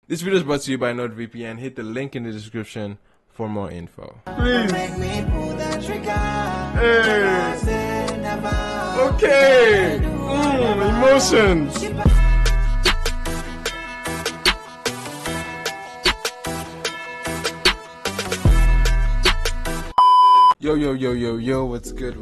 This video is brought to you by NordVPN. Hit the link in the description for more info. Please. Hey. Okay. Emotions. Yo, what's good,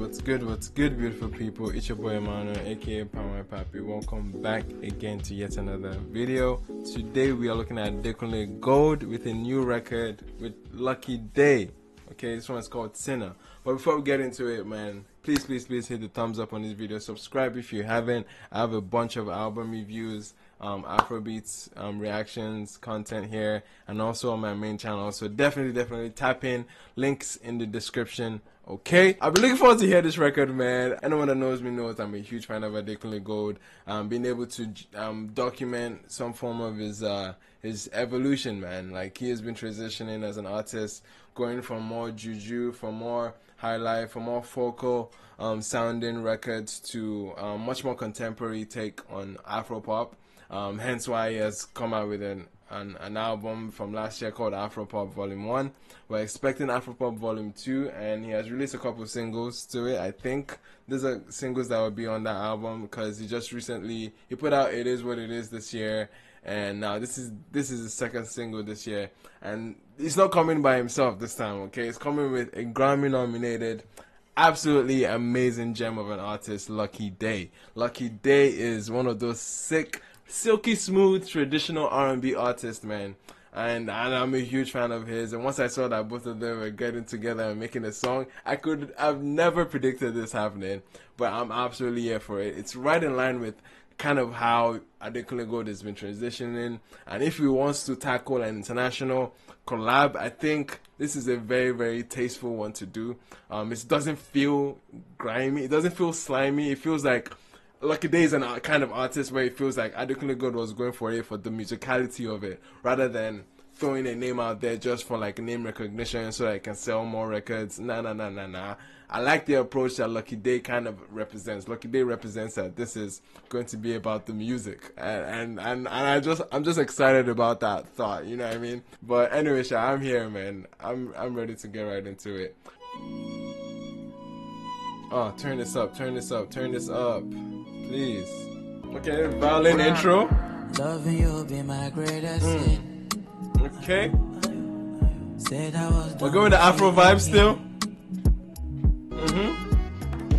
beautiful people? It's your boy Emmanuel, aka palmwinepapi. Welcome back again to yet another video. Today we are looking at Adekunle Gold with a new record with Lucky Daye. Okay, this one is called Sinner. But before we get into it, man, please hit the thumbs up on this video. Subscribe if you haven't. I have a bunch of album reviews, Afrobeats reactions, content here, and also on my main channel. So definitely tap in. Links in the description. Okay, I've been looking forward to hear this record, man. Anyone that knows me knows I'm a huge fan of Adekunle Gold. Being able to document some form of his evolution, man. Like, he has been transitioning as an artist, going from more juju, from more high life, from more focal sounding records to much more contemporary take on Afropop. Hence why he has come out with an album from last year called Afropop Volume 1. We're expecting Afropop Volume 2, and he has released a couple of singles to it. I think these are singles that will be on that album because he just recently put out It Is What It Is this year, and now this is the second single this year, and he's not coming by himself this time. Okay, he's coming with a Grammy nominated, absolutely amazing gem of an artist, Lucky Daye. Lucky Daye is one of those sick, silky smooth traditional R&B artists, man, and I'm a huge fan of his. And once I saw that both of them were getting together and making a song, I've never predicted this happening, but I'm absolutely here for it. It's right in line with kind of how Adekunle Gold has been transitioning, and if he wants to tackle an international collab, I think this is a very tasteful one to do. It doesn't feel grimy, it doesn't feel slimy. It feels like Lucky Daye is an kind of artist where it feels like Adekunle Gold was going for it for the musicality of it, rather than throwing a name out there just for like name recognition so that I can sell more records. Nah. I like the approach that Lucky Daye kind of represents. Lucky Daye represents that this is going to be about the music, and I'm just excited about that thought. You know what I mean? But anyway, I'm here, man. I'm ready to get right into it. Oh, turn this up, please. Okay, violin intro. Loving you be my greatest sin. Okay. We're going to Afro vibe still.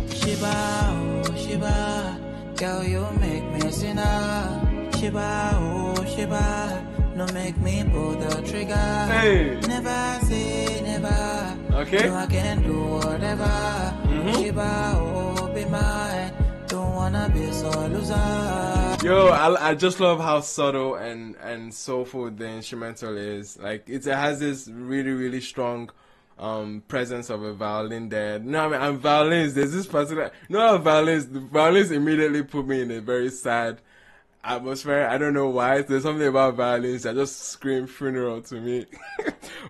Shiba, oh Shiba, girl you make me sinner. Shiba, oh Shiba, no make me pull the trigger. Hey. Never say never. Okay. No, I can do whatever. Shiba, oh be mine. Don't wanna be so loser. Yo, I just love how subtle and soulful the instrumental is. Like, it has this really strong presence of a violin there. No, I mean, and violins, there's this particular, the violins immediately put me in a very sad atmosphere. I don't know why. There's something about violins that just scream funeral to me.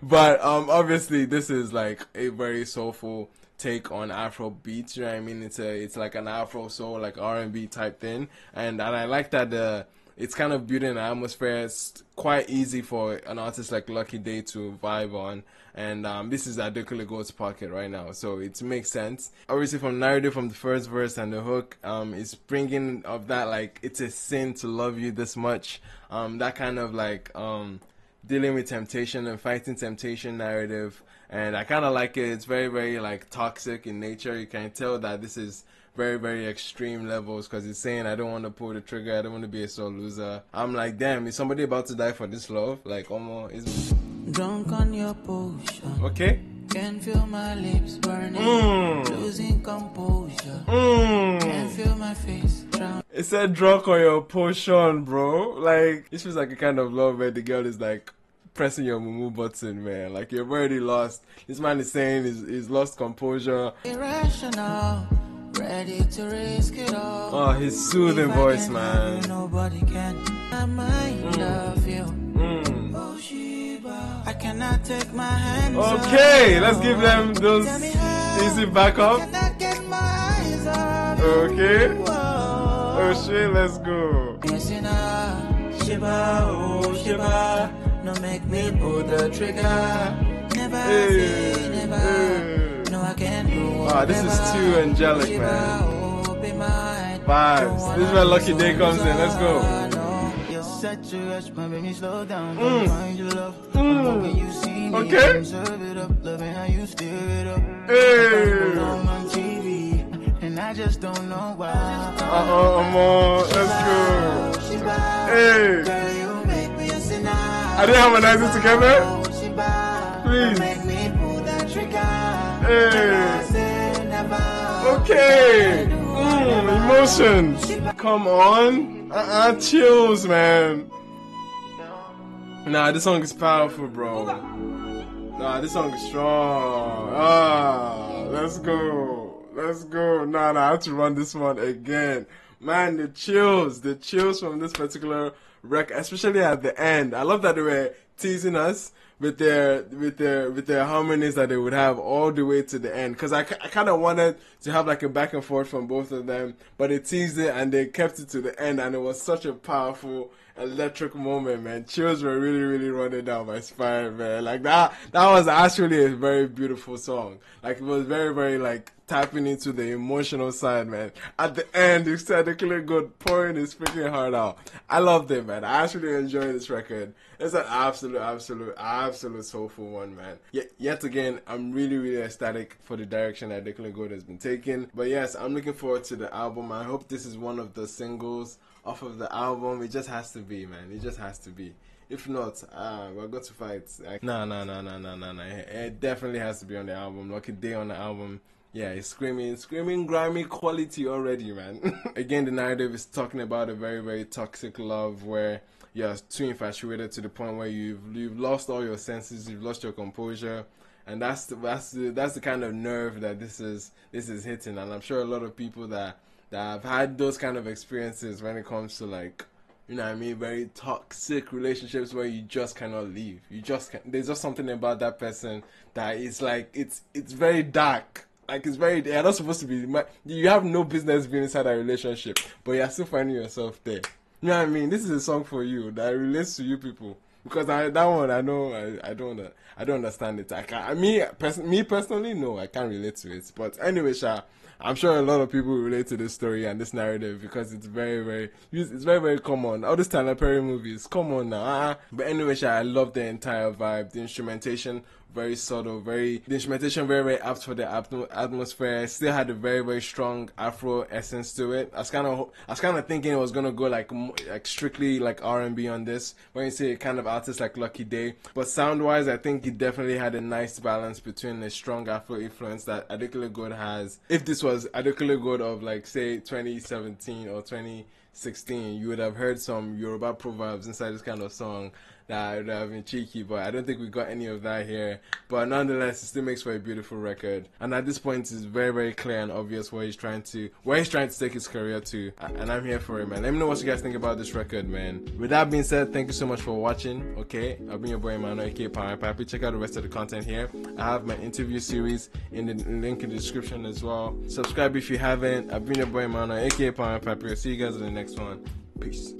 But obviously this is like a very soulful take on Afro beats, you know what I mean? It's like an Afro soul, like R&B type thing, and I like that it's kind of building an atmosphere. It's quite easy for an artist like Lucky Daye to vibe on, and this is Adekunle Gold's pocket right now, so it makes sense. Obviously, from narrative, from the first verse and the hook, it's bringing of that, like, it's a sin to love you this much, that kind of like dealing with temptation and fighting temptation narrative, and I kind of like it. It's very like toxic in nature. You can tell that this is very extreme levels, because it's saying I don't want to pull the trigger, I don't want to be a sore loser. I'm like, damn, is somebody about to die for this love? Like, almost is drunk on your potion. Okay. Can feel my lips burning, losing composure. Can feel my face drown. It said drunk on your potion, bro. Like, this feels like a kind of love where the girl is like pressing your mumu button, man. Like, you've already lost. This man is saying he's lost composure. Irrational, ready to risk it all. Oh, his soothing voice, man. Nobody can. I might love you. Oh, Shiba, I cannot take my hands off. Okay, let's give them those easy backup. Okay. Oh shit, let's go. Shiba, oh Shiba, no make me pull the trigger. Never say never. No, I can't do whatever. Wow, this is too angelic, Shiba, man. oh, be mine. Vibes. This is where Lucky Daye comes in. Let's go. You're such a rush, my baby, slow down. Don't find your love. When you see me, Okay. serve it up, loving how you stir it up. Hey. On TV, and I just don't know why. Let's go. Hey. Girl, you make me a sinner. I didn't harmonize it together. Please. Make me pull that trigger. Hey. Okay. Emotions. Come on. Chills, man. Nah, this song is powerful, bro. Nah, this song is strong. Let's go. Let's go. Nah, I have to run this one again. Man, the chills from this particular record, especially at the end. I love that they were teasing us with their harmonies that they would have all the way to the end. Because I kind of wanted to have like a back and forth from both of them, but they teased it and they kept it to the end, and it was such a powerful, electric moment, man. Chills were really, really running down my spine, man. Like that was actually a very beautiful song. Like it was very, very like tapping into the emotional side, man. At the end, you said Adekunle Gold pouring his freaking heart out. I loved it, man. I actually enjoyed this record. It's an absolute soulful one, man. Yet again, I'm really, really ecstatic for the direction that Adekunle Gold has been taking. But yes, I'm looking forward to the album. I hope this is one of the singles off of the album. It just has to be, man. It just has to be. If not, we're going to fight. No. It definitely has to be on the album. Lucky Daye on the album. Yeah, it's screaming grimy quality already, man. Again, the narrative is talking about a very, very toxic love where you're too infatuated to the point where you've lost all your senses, you've lost your composure, and that's the kind of nerve that this is hitting. And I'm sure a lot of people that have had those kind of experiences when it comes to, like, you know what I mean, very toxic relationships where you just cannot leave. There's just something about that person that is like, it's very dark. Like, you're not supposed to be, you have no business being inside a relationship, but you're still finding yourself there. You know what I mean? This is a song for you that relates to you people. Because that one, I know, I don't understand it. Me personally, no, I can't relate to it. But anyway, I'm sure a lot of people relate to this story and this narrative because it's very, very common. All these Tyler Perry movies, come on now. But anyway, I love the entire vibe. The instrumentation, very subtle, the instrumentation very apt for the atmosphere. It still had a very, very strong Afro essence to it. I was kind of thinking it was gonna go like strictly like R&B on this, when you see a kind of artist like Lucky Daye. But sound wise, I think it definitely had a nice balance between a strong Afro influence that Adekunle Gold has. If this was Adekunle Gold of, like, say 2017 or 2016, you would have heard some Yoruba proverbs inside this kind of song that would have been cheeky, but I don't think we got any of that here. But nonetheless, it still makes for a beautiful record. And at this point, it's very, very clear and obvious where he's trying to take his career to. And I'm here for it, man. Let me know what you guys think about this record, man. With that being said, thank you so much for watching. Okay, I've been your boy Emmanuel, aka palmwinepapi. Check out the rest of the content here. I have my interview series in the link in the description as well. Subscribe if you haven't. I've been your boy Emmanuel, aka palmwinepapi. I'll see you guys in the next one. Peace.